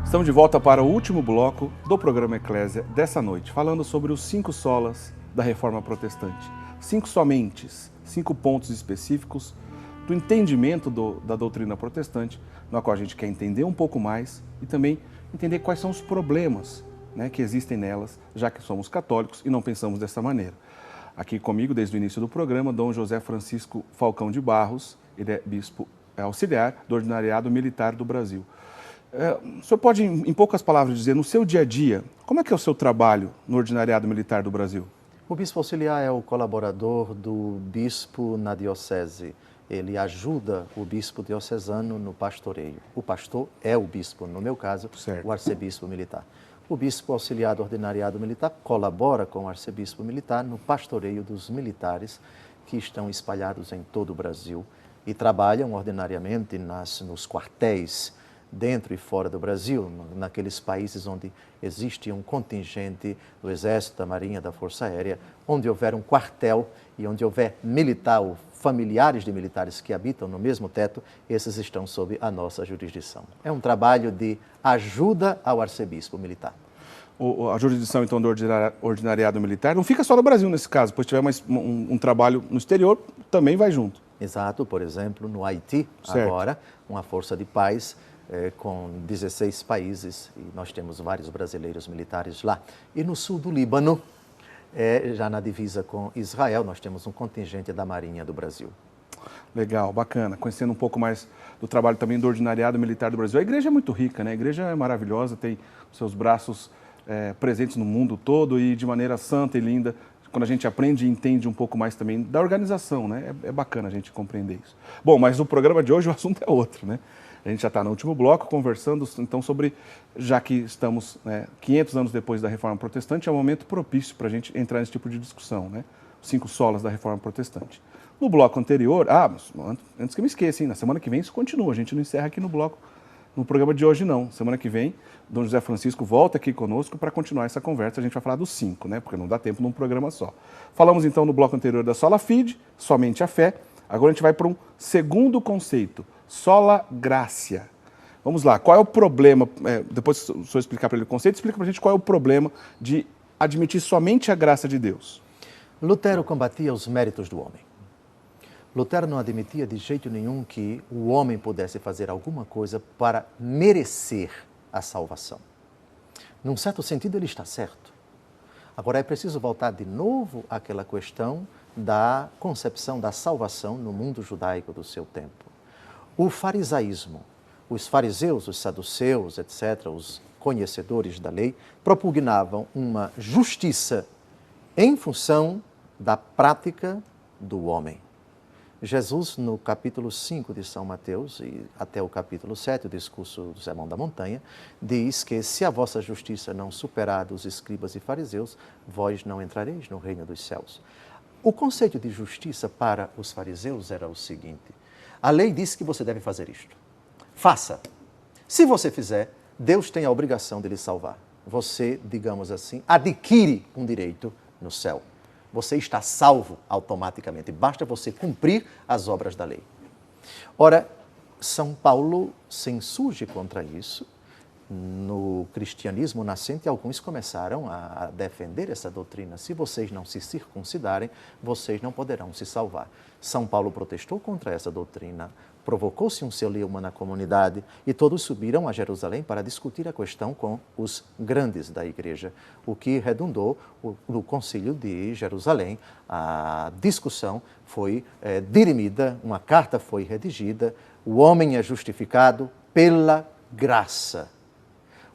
Estamos de volta para o último bloco do programa Eclésia dessa noite, falando sobre os 5 solas da Reforma Protestante. 5 somentes, 5 pontos específicos do entendimento da doutrina protestante, na qual a gente quer entender um pouco mais e também entender quais são os problemas, que existem nelas, já que somos católicos e não pensamos dessa maneira. Aqui comigo, desde o início do programa, Dom José Francisco Falcão de Barros, ele é bispo auxiliar do Ordinariado Militar do Brasil. O senhor pode, em poucas palavras, dizer, no seu dia a dia, como é que é o seu trabalho no Ordinariado Militar do Brasil? O bispo auxiliar é o colaborador do bispo na diocese. Ele ajuda o bispo diocesano no pastoreio. O pastor é o bispo, no meu caso, certo, o arcebispo militar. O bispo auxiliar do Ordinariado Militar colabora com o arcebispo militar no pastoreio dos militares que estão espalhados em todo o Brasil e trabalham ordinariamente nos quartéis, dentro e fora do Brasil, naqueles países onde existe um contingente do Exército, da Marinha, da Força Aérea, onde houver um quartel e onde houver militar ou familiares de militares que habitam no mesmo teto, esses estão sob a nossa jurisdição. É um trabalho de ajuda ao arcebispo militar. A jurisdição, então, do Ordinariado Militar não fica só no Brasil nesse caso, pois tiver um trabalho no exterior, também vai junto. Exato, por exemplo, no Haiti, certo, agora, uma força de paz com 16 países, e nós temos vários brasileiros militares lá. E no sul do Líbano, já na divisa com Israel, nós temos um contingente da Marinha do Brasil. Legal, bacana. Conhecendo um pouco mais do trabalho também do Ordinariado Militar do Brasil. A igreja é muito rica, né? A igreja é maravilhosa, tem os seus braços presentes no mundo todo e de maneira santa e linda. Quando a gente aprende e entende um pouco mais também da organização, né? É bacana a gente compreender isso. Bom, mas o programa de hoje o assunto é outro, né? A gente já está no último bloco conversando, então, sobre, já que estamos 500 anos depois da Reforma Protestante, é um momento propício para a gente entrar nesse tipo de discussão, né? Os 5 solas da Reforma Protestante. No bloco anterior, antes que eu me esqueça, hein? Na semana que vem isso continua, a gente não encerra aqui no programa de hoje não. Semana que vem, Dom José Francisco volta aqui conosco para continuar essa conversa, a gente vai falar dos 5, né? Porque não dá tempo num programa só. Falamos então no bloco anterior da sola fide, somente a fé. Agora a gente vai para um segundo conceito, sola gratia. Vamos lá, qual é o problema, depois o senhor explicar para ele o conceito, explica para a gente qual é o problema de admitir somente a graça de Deus. Lutero combatia os méritos do homem. Lutero não admitia de jeito nenhum que o homem pudesse fazer alguma coisa para merecer a salvação. Num certo sentido, ele está certo. Agora, é preciso voltar de novo àquela questão da concepção da salvação no mundo judaico do seu tempo. O farisaísmo, os fariseus, os saduceus, etc., os conhecedores da lei, propugnavam uma justiça em função da prática do homem. Jesus, no capítulo 5 de São Mateus e até o capítulo 7, o discurso do Sermão da Montanha, diz que se a vossa justiça não superar dos escribas e fariseus, vós não entrareis no reino dos céus. O conceito de justiça para os fariseus era o seguinte: a lei diz que você deve fazer isto. Faça. Se você fizer, Deus tem a obrigação de lhe salvar. Você, digamos assim, adquire um direito no céu. Você está salvo automaticamente. Basta você cumprir as obras da lei. Ora, São Paulo se insurge contra isso. No cristianismo nascente, alguns começaram a defender essa doutrina. Se vocês não se circuncidarem, vocês não poderão se salvar. São Paulo protestou contra essa doutrina, provocou-se um celeuma na comunidade e todos subiram a Jerusalém para discutir a questão com os grandes da igreja, o que redundou no Concílio de Jerusalém. A discussão foi dirimida, uma carta foi redigida, o homem é justificado pela graça.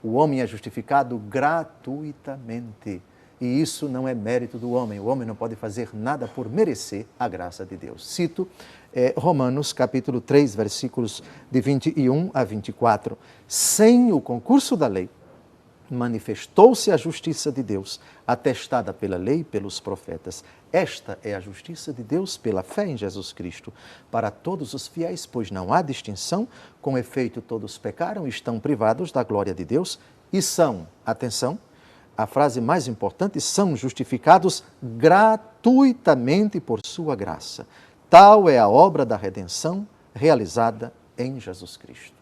O homem é justificado gratuitamente. E isso não é mérito do homem. O homem não pode fazer nada por merecer a graça de Deus. Cito Romanos, capítulo 3, versículos de 21 a 24. Sem o concurso da lei, manifestou-se a justiça de Deus, atestada pela lei e pelos profetas. Esta é a justiça de Deus pela fé em Jesus Cristo, para todos os fiéis, pois não há distinção, com efeito todos pecaram e estão privados da glória de Deus e são, atenção, a frase mais importante, são justificados gratuitamente por sua graça. Tal é a obra da redenção realizada em Jesus Cristo.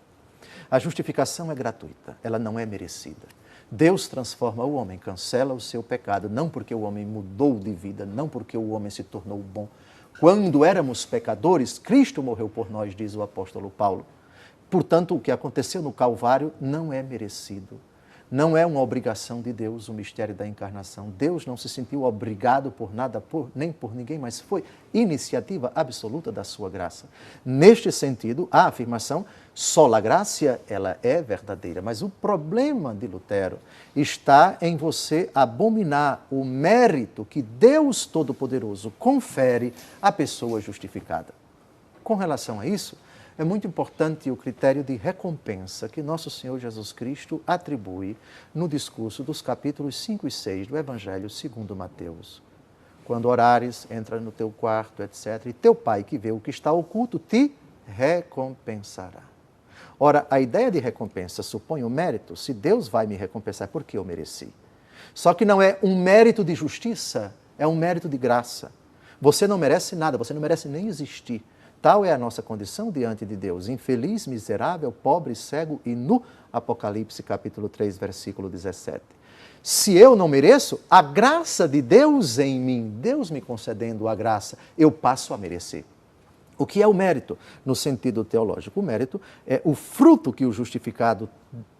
A justificação é gratuita, ela não é merecida. Deus transforma o homem, cancela o seu pecado, não porque o homem mudou de vida, não porque o homem se tornou bom. Quando éramos pecadores, Cristo morreu por nós, diz o apóstolo Paulo. Portanto, o que aconteceu no Calvário não é merecido. Não é uma obrigação de Deus o mistério da encarnação. Deus não se sentiu obrigado por nada, nem por ninguém, mas foi iniciativa absoluta da sua graça. Neste sentido, a afirmação sola gratia, ela é verdadeira. Mas o problema de Lutero está em você abominar o mérito que Deus Todo-Poderoso confere à pessoa justificada. Com relação a isso, é muito importante o critério de recompensa que nosso Senhor Jesus Cristo atribui no discurso dos capítulos 5 e 6 do Evangelho segundo Mateus. Quando orares, entra no teu quarto, etc., e teu Pai que vê o que está oculto te recompensará. Ora, a ideia de recompensa supõe o mérito. Se Deus vai me recompensar, porque eu mereci. Só que não é um mérito de justiça, é um mérito de graça. Você não merece nada, você não merece nem existir. Tal é a nossa condição diante de Deus, infeliz, miserável, pobre, cego e nu. Apocalipse capítulo 3, versículo 17. Se eu não mereço, a graça de Deus em mim, Deus me concedendo a graça, eu passo a merecer. O que é o mérito no sentido teológico? O mérito é o fruto que o justificado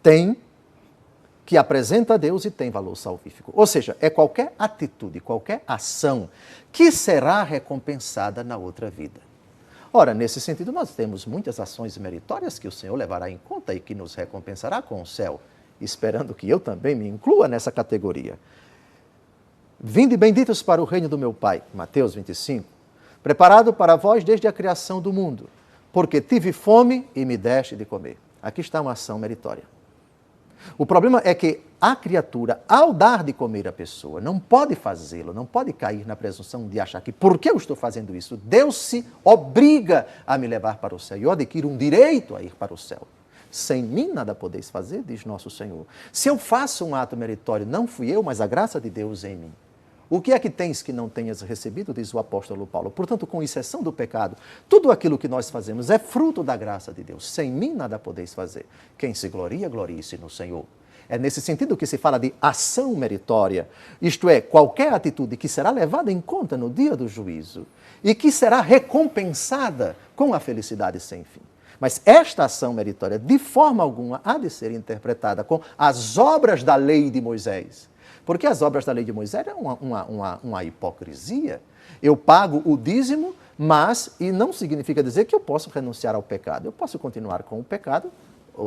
tem, que apresenta a Deus e tem valor salvífico. Ou seja, é qualquer atitude, qualquer ação que será recompensada na outra vida. Ora, nesse sentido, nós temos muitas ações meritórias que o Senhor levará em conta e que nos recompensará com o céu, esperando que eu também me inclua nessa categoria. Vinde benditos para o reino do meu Pai, Mateus 25, preparado para vós desde a criação do mundo, porque tive fome e me deste de comer. Aqui está uma ação meritória. O problema é que a criatura, ao dar de comer à pessoa, não pode fazê-lo, não pode cair na presunção de achar que, por que eu estou fazendo isso? Deus se obriga a me levar para o céu e eu adquiro um direito a ir para o céu. Sem mim nada podeis fazer, diz nosso Senhor. Se eu faço um ato meritório, não fui eu, mas a graça de Deus em mim. O que é que tens que não tenhas recebido, diz o apóstolo Paulo. Portanto, com exceção do pecado, tudo aquilo que nós fazemos é fruto da graça de Deus. Sem mim nada podeis fazer. Quem se gloria, glorie-se no Senhor. É nesse sentido que se fala de ação meritória, isto é, qualquer atitude que será levada em conta no dia do juízo e que será recompensada com a felicidade sem fim. Mas esta ação meritória, de forma alguma, há de ser interpretada com as obras da lei de Moisés. Porque as obras da lei de Moisés é uma hipocrisia. Eu pago o dízimo, mas, e não significa dizer que eu posso renunciar ao pecado. Eu posso continuar com o pecado.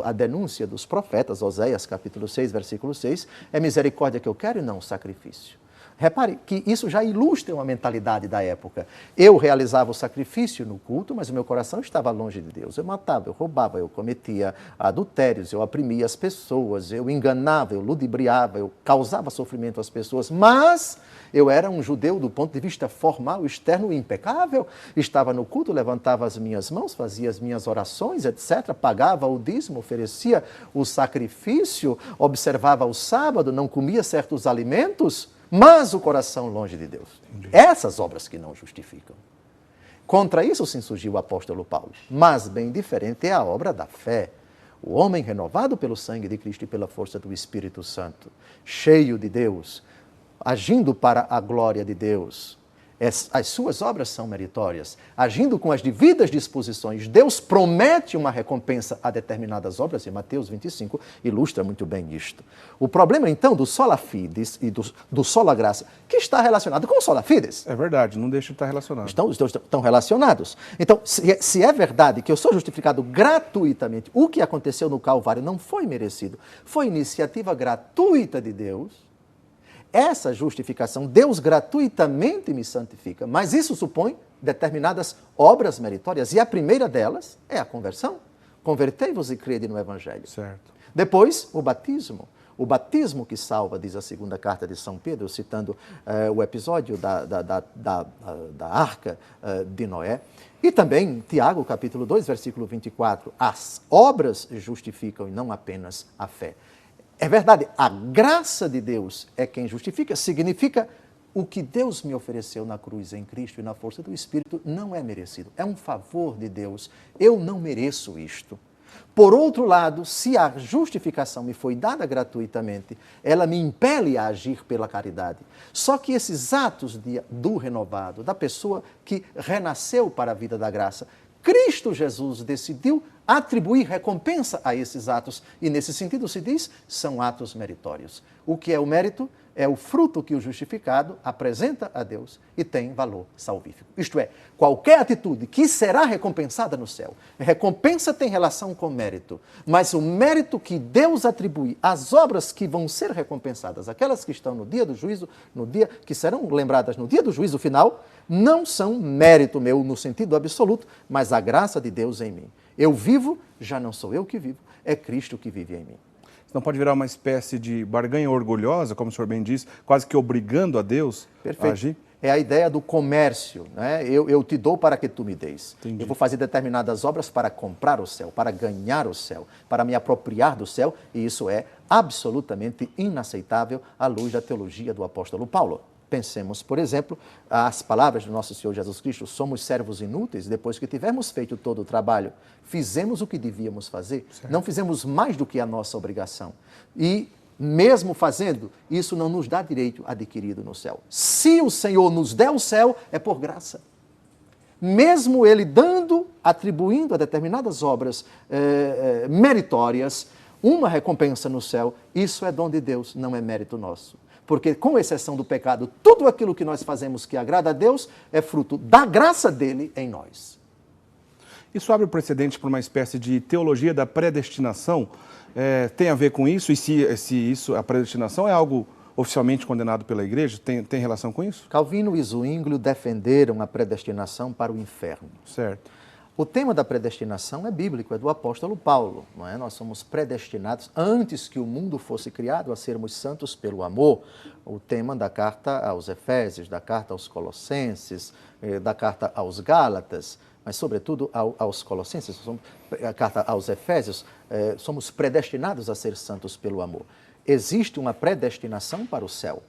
A denúncia dos profetas, Oséias capítulo 6, versículo 6, é misericórdia que eu quero e não sacrifício. Repare que isso já ilustra uma mentalidade da época. Eu realizava o sacrifício no culto, mas o meu coração estava longe de Deus. Eu matava, eu roubava, eu cometia adultérios, eu oprimia as pessoas, eu enganava, eu ludibriava, eu causava sofrimento às pessoas, mas eu era um judeu do ponto de vista formal, externo, impecável. Estava no culto, levantava as minhas mãos, fazia as minhas orações, etc., pagava o dízimo, oferecia o sacrifício, observava o sábado, não comia certos alimentos, mas o coração longe de Deus. Essas obras que não justificam. Contra isso se insurgiu o apóstolo Paulo. Mas bem diferente é a obra da fé. O homem renovado pelo sangue de Cristo e pela força do Espírito Santo, cheio de Deus, agindo para a glória de Deus. As suas obras são meritórias. Agindo com as devidas disposições, Deus promete uma recompensa a determinadas obras, e Mateus 25 ilustra muito bem isto. O problema, então, do sola fides e do sola graça, que está relacionado com o sola fides. É verdade, não deixa de estar relacionado. Estão relacionados. Então, se é verdade que eu sou justificado gratuitamente, o que aconteceu no Calvário não foi merecido, foi iniciativa gratuita de Deus. Essa justificação, Deus gratuitamente me santifica, mas isso supõe determinadas obras meritórias, e a primeira delas é a conversão. Convertei-vos e crede no Evangelho. Certo. Depois, o batismo. O batismo que salva, diz a segunda carta de São Pedro, citando o episódio da arca de Noé. E também, Tiago, capítulo 2, versículo 24, as obras justificam e não apenas a fé. É verdade, a graça de Deus é quem justifica, significa o que Deus me ofereceu na cruz em Cristo e na força do Espírito não é merecido, é um favor de Deus. Eu não mereço isto. Por outro lado, se a justificação me foi dada gratuitamente, ela me impele a agir pela caridade. Só que esses atos do renovado, da pessoa que renasceu para a vida da graça, Cristo Jesus decidiu atribuir recompensa a esses atos. E nesse sentido se diz, são atos meritórios. O que é o mérito? É o fruto que o justificado apresenta a Deus e tem valor salvífico. Isto é, qualquer atitude que será recompensada no céu. Recompensa tem relação com mérito, mas o mérito que Deus atribui às obras que vão ser recompensadas, aquelas que estão no dia do juízo, que serão lembradas no dia do juízo final, não são mérito meu no sentido absoluto, mas a graça de Deus em mim. Eu vivo, já não sou eu que vivo, é Cristo que vive em mim. Não pode virar uma espécie de barganha orgulhosa, como o senhor bem disse, quase que obrigando a Deus a agir? É a ideia do comércio, né? Eu te dou para que tu me des. Entendi. Eu vou fazer determinadas obras para comprar o céu, para ganhar o céu, para me apropriar do céu, e isso é absolutamente inaceitável à luz da teologia do apóstolo Paulo. Pensemos, por exemplo, as palavras do nosso Senhor Jesus Cristo: somos servos inúteis, depois que tivermos feito todo o trabalho, fizemos o que devíamos fazer, certo. Não fizemos mais do que a nossa obrigação. E, mesmo fazendo, isso não nos dá direito adquirido no céu. Se o Senhor nos der o céu, é por graça. Mesmo Ele dando, atribuindo a determinadas obras meritórias, uma recompensa no céu, isso é dom de Deus, não é mérito nosso. Porque, com exceção do pecado, tudo aquilo que nós fazemos que agrada a Deus é fruto da graça dele em nós. Isso abre o precedente para uma espécie de teologia da predestinação. Tem a ver com isso? E se a predestinação é algo oficialmente condenado pela Igreja, tem relação com isso? Calvino e Zwinglio defenderam a predestinação para o inferno. Certo. O tema da predestinação é bíblico, é do apóstolo Paulo, não é? Nós somos predestinados antes que o mundo fosse criado a sermos santos pelo amor. O tema da carta aos Efésios, da carta aos Colossenses, da carta aos Gálatas, mas sobretudo aos Colossenses, a carta aos Efésios, somos predestinados a ser santos pelo amor. Existe uma predestinação para o céu,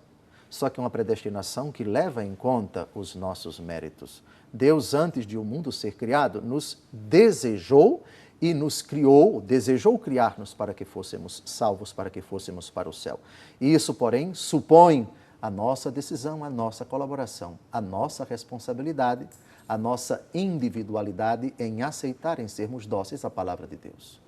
só que uma predestinação que leva em conta os nossos méritos. Deus, antes de o mundo ser criado, nos desejou e nos criou, desejou criar-nos para que fôssemos salvos, para que fôssemos para o céu. E isso, porém, supõe a nossa decisão, a nossa colaboração, a nossa responsabilidade, a nossa individualidade em aceitar, em sermos dóceis à palavra de Deus.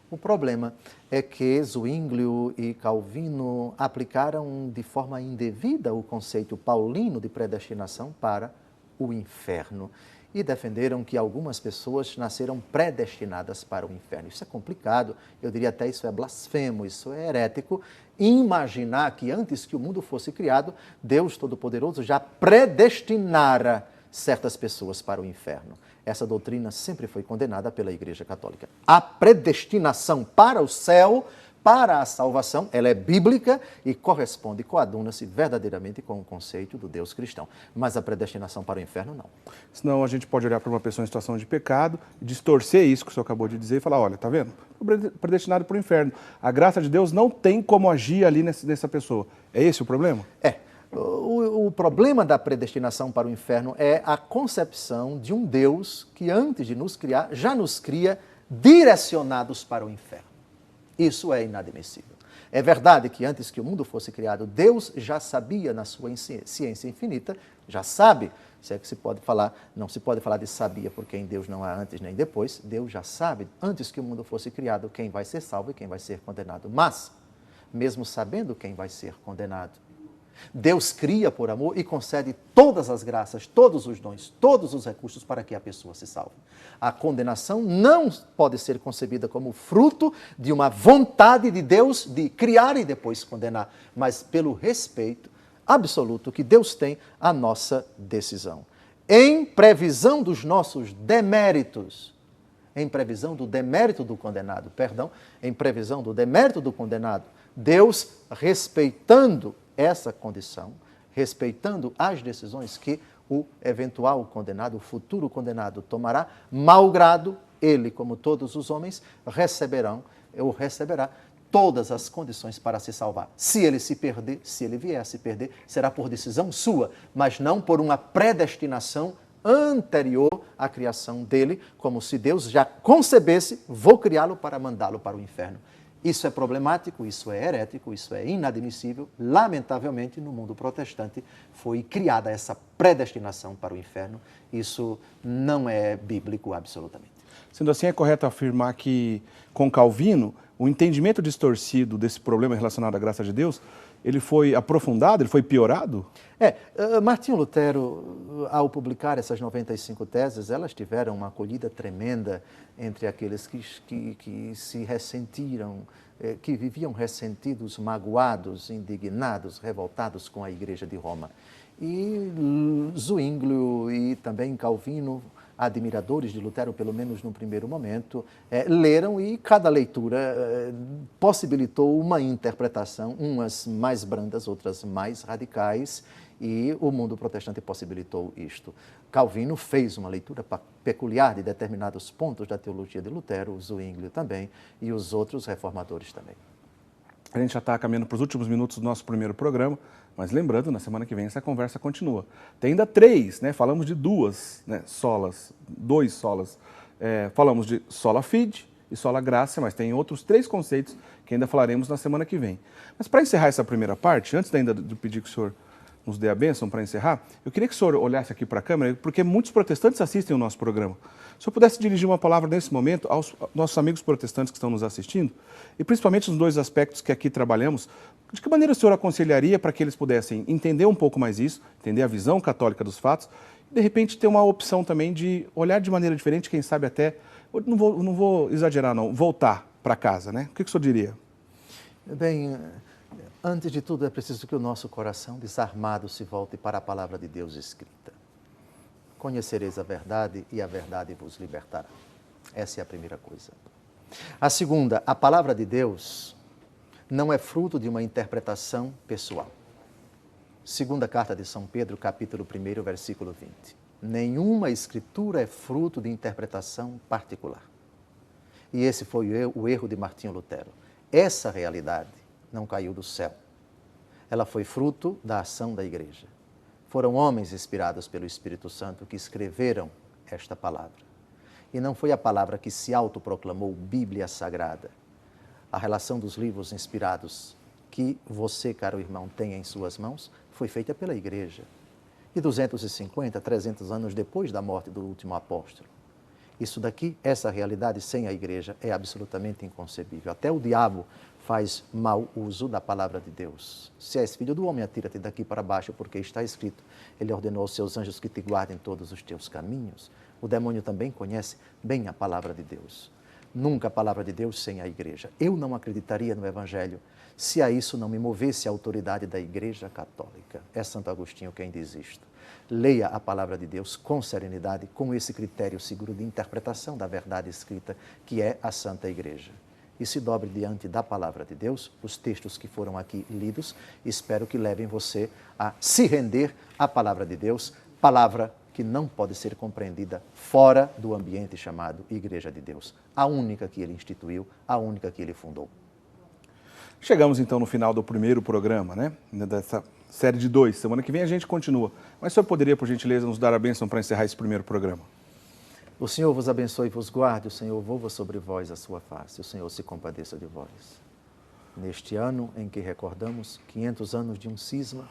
O problema é que Zwinglio e Calvino aplicaram de forma indevida o conceito paulino de predestinação para o inferno e defenderam que algumas pessoas nasceram predestinadas para o inferno. Isso é complicado, eu diria até isso é blasfemo, isso é herético. Imaginar que antes que o mundo fosse criado, Deus Todo-Poderoso já predestinara certas pessoas para o inferno. Essa doutrina sempre foi condenada pela Igreja Católica. A predestinação para o céu, para a salvação, ela é bíblica e corresponde, coaduna-se verdadeiramente com o conceito do Deus cristão. Mas a predestinação para o inferno, não. Senão a gente pode olhar para uma pessoa em situação de pecado, distorcer isso que o senhor acabou de dizer e falar, olha, tá vendo? Predestinado para o inferno. A graça de Deus não tem como agir ali nessa pessoa. É esse o problema? O problema da predestinação para o inferno é a concepção de um Deus que, antes de nos criar, já nos cria direcionados para o inferno. Isso é inadmissível. É verdade que antes que o mundo fosse criado, Deus já sabia na sua ciência infinita, já sabe, se é que se pode falar, não se pode falar de sabia, porque em Deus não há antes nem depois, Deus já sabe, antes que o mundo fosse criado, quem vai ser salvo e quem vai ser condenado. Mas, mesmo sabendo quem vai ser condenado, Deus cria por amor e concede todas as graças, todos os dons, todos os recursos para que a pessoa se salve. A condenação não pode ser concebida como fruto de uma vontade de Deus de criar e depois condenar, mas pelo respeito absoluto que Deus tem à nossa decisão. Em previsão dos nossos deméritos, em previsão do demérito do condenado, em previsão do demérito do condenado, Deus, respeitando essa condição, respeitando as decisões que o eventual condenado, o futuro condenado tomará, malgrado ele, como todos os homens, receberá todas as condições para se salvar. Se ele se perder, se ele vier a se perder, será por decisão sua, mas não por uma predestinação anterior a criação dele, como se Deus já concebesse, vou criá-lo para mandá-lo para o inferno. Isso é problemático, isso é herético, isso é inadmissível. Lamentavelmente, no mundo protestante, foi criada essa predestinação para o inferno. Isso não é bíblico absolutamente. Sendo assim, é correto afirmar que, com Calvino, o entendimento distorcido desse problema relacionado à graça de Deus, ele foi aprofundado, ele foi piorado? Martinho Lutero, ao publicar essas 95 teses, elas tiveram uma acolhida tremenda entre aqueles que se ressentiram, que viviam ressentidos, magoados, indignados, revoltados com a Igreja de Roma. E Zwinglio e também Calvino, admiradores de Lutero, pelo menos no primeiro momento, leram e cada leitura possibilitou uma interpretação, umas mais brandas, outras mais radicais, e o mundo protestante possibilitou isto. Calvino fez uma leitura peculiar de determinados pontos da teologia de Lutero, Zwinglio também, e os outros reformadores também. A gente já está caminhando para os últimos minutos do nosso primeiro programa, mas lembrando, na semana que vem essa conversa continua. Tem ainda 3, né? Falamos de 2 solas, 2 solas. Falamos de sola fide e sola graça, mas tem outros 3 conceitos que ainda falaremos na semana que vem. Mas para encerrar essa primeira parte, antes ainda de pedir que o senhor nos dê a bênção para encerrar, eu queria que o senhor olhasse aqui para a câmera, porque muitos protestantes assistem o nosso programa. Se eu pudesse dirigir uma palavra nesse momento aos nossos amigos protestantes que estão nos assistindo, e principalmente nos 2 aspectos que aqui trabalhamos, de que maneira o senhor aconselharia para que eles pudessem entender um pouco mais isso, entender a visão católica dos fatos, e de repente ter uma opção também de olhar de maneira diferente, quem sabe até, não vou exagerar não, voltar para casa, né? O que o senhor diria? Bem, antes de tudo é preciso que o nosso coração desarmado se volte para a palavra de Deus escrita. Conhecereis a verdade e a verdade vos libertará. Essa é a primeira coisa. A segunda, a palavra de Deus não é fruto de uma interpretação pessoal. Segunda carta de São Pedro, capítulo 1, versículo 20. Nenhuma escritura é fruto de interpretação particular. E esse foi o erro de Martinho Lutero. Essa realidade não caiu do céu. Ela foi fruto da ação da igreja. Foram homens inspirados pelo Espírito Santo que escreveram esta palavra. E não foi a palavra que se autoproclamou Bíblia Sagrada. A relação dos livros inspirados que você, caro irmão, tem em suas mãos foi feita pela igreja. E 250, 300 anos depois da morte do último apóstolo. Isso daqui, essa realidade sem a igreja é absolutamente inconcebível. Até o diabo faz mau uso da palavra de Deus. Se és filho do homem, atira-te daqui para baixo, porque está escrito, ele ordenou aos seus anjos que te guardem todos os teus caminhos. O demônio também conhece bem a palavra de Deus. Nunca a palavra de Deus sem a igreja. Eu não acreditaria no Evangelho se a isso não me movesse a autoridade da Igreja Católica. É Santo Agostinho quem diz isto. Leia a palavra de Deus com serenidade, com esse critério seguro de interpretação da verdade escrita, que é a Santa Igreja. E se dobre diante da palavra de Deus, os textos que foram aqui lidos, espero que levem você a se render à palavra de Deus, palavra que não pode ser compreendida fora do ambiente chamado Igreja de Deus, a única que ele instituiu, a única que ele fundou. Chegamos então no final do primeiro programa, né? Dessa série de 2. Semana que vem a gente continua. Mas o senhor poderia, por gentileza, nos dar a bênção para encerrar esse primeiro programa? O Senhor vos abençoe e vos guarde, o Senhor volva sobre vós a sua face, o Senhor se compadeça de vós. Neste ano em que recordamos 500 anos de um cisma,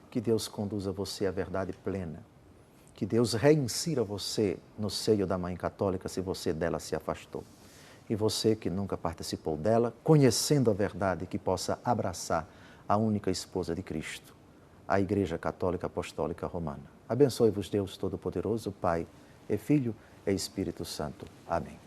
que Deus conduza você à verdade plena. Que Deus reinsira você no seio da Mãe Católica se você dela se afastou. E você que nunca participou dela, conhecendo a verdade, que possa abraçar a única esposa de Cristo, a Igreja Católica Apostólica Romana. Abençoe-vos Deus Todo-Poderoso, Pai e Filho e Espírito Santo. Amém.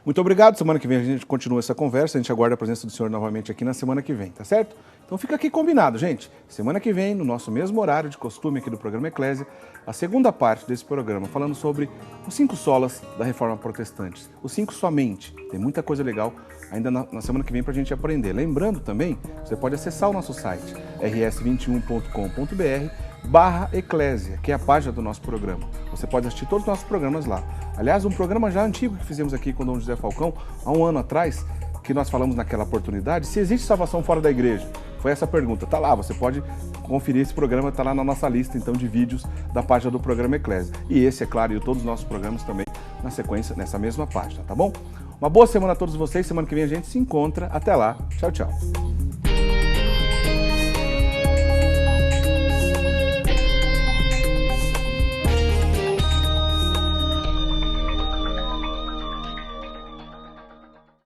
Muito obrigado. Semana que vem a gente continua essa conversa. A gente aguarda a presença do senhor novamente aqui na semana que vem, tá certo? Então fica aqui combinado, gente. Semana que vem, no nosso mesmo horário de costume aqui do programa Eclésia, a segunda parte desse programa, falando sobre os 5 solas da Reforma Protestante. Os 5 somente. Tem muita coisa legal ainda na semana que vem para a gente aprender. Lembrando também, você pode acessar o nosso site, rs21.com.br/eclésia, que é a página do nosso programa. Você pode assistir todos os nossos programas lá. Aliás, um programa já antigo que fizemos aqui com o Dom José Falcão, há um ano atrás, que nós falamos naquela oportunidade, se existe salvação fora da igreja. Foi essa a pergunta. Tá lá, você pode conferir esse programa, tá lá na nossa lista então de vídeos da página do programa Eclésia. E esse, é claro, e todos os nossos programas também na sequência, nessa mesma página, tá bom? Uma boa semana a todos vocês, semana que vem a gente se encontra. Até lá, tchau, tchau.